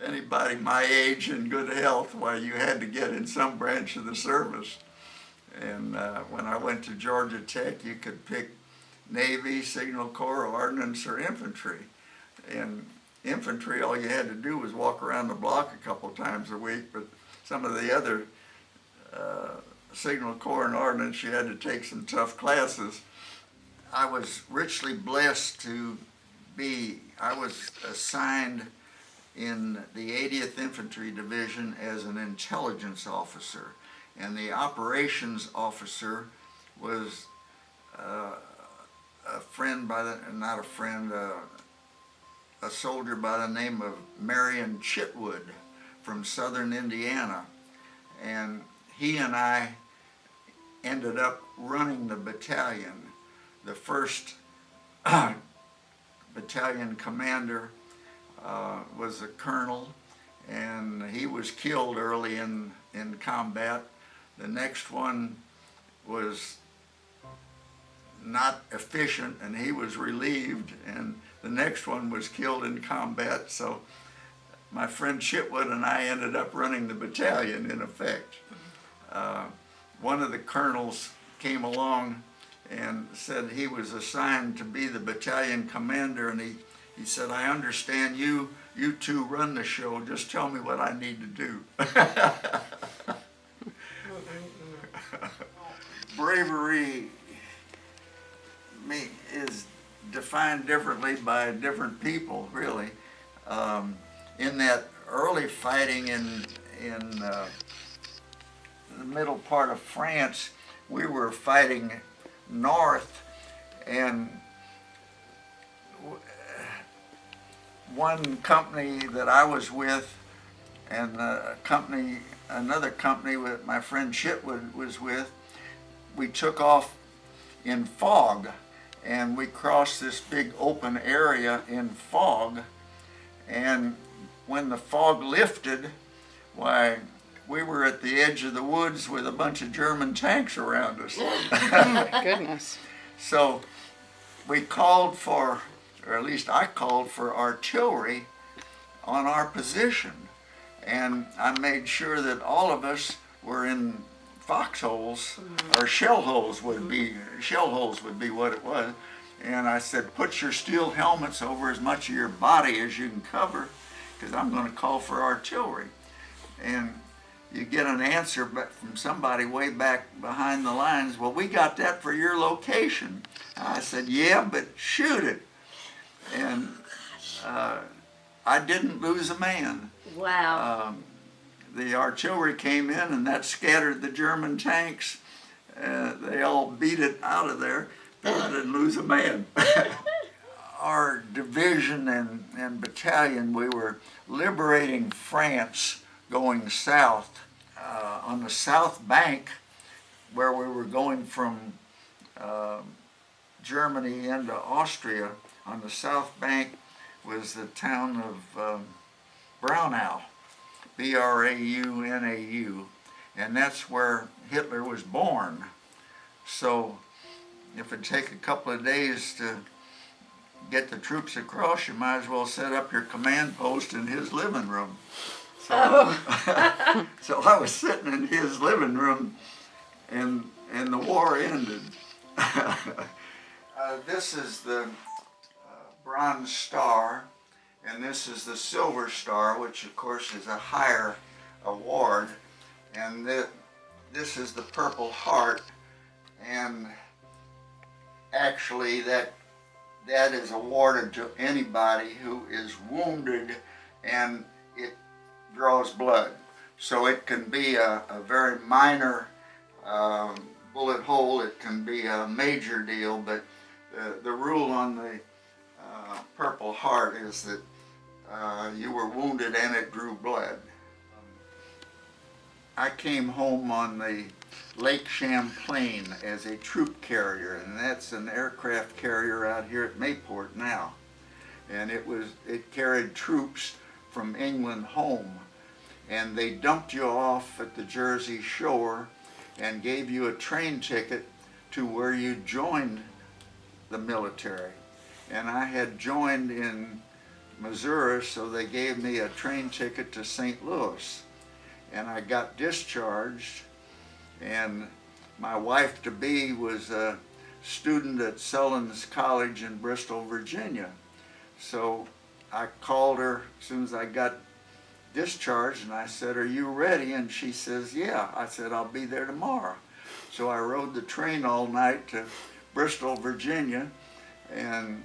anybody my age in good health, why you had to get in some branch of the service. And when I went to Georgia Tech, you could pick Navy, Signal Corps, Ordnance, or infantry. And infantry, all you had to do was walk around the block a couple times a week, but some of the other Signal Corps and Ordnance, you had to take some tough classes. I was richly blessed I was assigned in the 80th Infantry Division as an intelligence officer, and the operations officer was a friend a soldier by the name of Marion Chitwood from southern Indiana, and he and I ended up running the battalion. The first battalion commander was a colonel, and he was killed early in combat. The next one was not efficient, and he was relieved, and the next one was killed in combat. So my friend Chitwood and I ended up running the battalion, in effect. One of the colonels came along and said he was assigned to be the battalion commander, and he said, "I understand you two run the show, just tell me what I need to do." Bravery is defined differently by different people, really. In that early fighting in the middle part of France, we were fighting north, and one company that I was with, and another company that my friend Chitwood was with, we took off in fog, and we crossed this big open area in fog, and when the fog lifted, why, we were at the edge of the woods with a bunch of German tanks around us. Oh my goodness. So we called for, or at least I called for, artillery on our position. And I made sure that all of us were in foxholes, or shell holes would be what it was. And I said, put your steel helmets over as much of your body as you can cover, because I'm going to call for artillery. And you get an answer from somebody way back behind the lines, "Well, we got that for your location." I said, "Yeah, but shoot it." And I didn't lose a man. Wow. The artillery came in, and that scattered the German tanks. They all beat it out of there, but I didn't lose a man. Our division and battalion, we were liberating France going south. On the south bank, where we were going from Germany into Austria, on the south bank was the town of Braunau, Braunau, and that's where Hitler was born. So if it'd take a couple of days to get the troops across, you might as well set up your command post in his living room. So, so I was sitting in his living room, and the war ended. This is the Bronze Star, and this is the Silver Star, which of course is a higher award, and this is the Purple Heart, and actually that is awarded to anybody who is wounded and it draws blood. So it can be a very minor bullet hole, it can be a major deal, but the rule on the Purple Heart is that you were wounded and it drew blood. I came home on the Lake Champlain as a troop carrier, and that's an aircraft carrier out here at Mayport now. And it carried troops from England home, and they dumped you off at the Jersey Shore and gave you a train ticket to where you joined the military. And I had joined in Missouri, so they gave me a train ticket to St. Louis. And I got discharged, and my wife-to-be was a student at Sullins College in Bristol, Virginia. So I called her as soon as I got discharged, and I said, "Are you ready?" And she says, "Yeah." I said, "I'll be there tomorrow." So I rode the train all night to Bristol, Virginia, and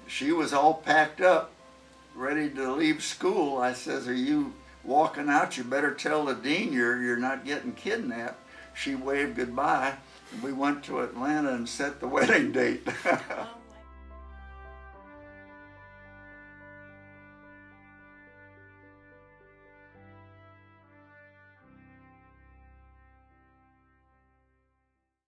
she was all packed up, ready to leave school. I says, "Are you walking out? You better tell the dean you're not getting kidnapped." She waved goodbye, and we went to Atlanta and set the wedding date.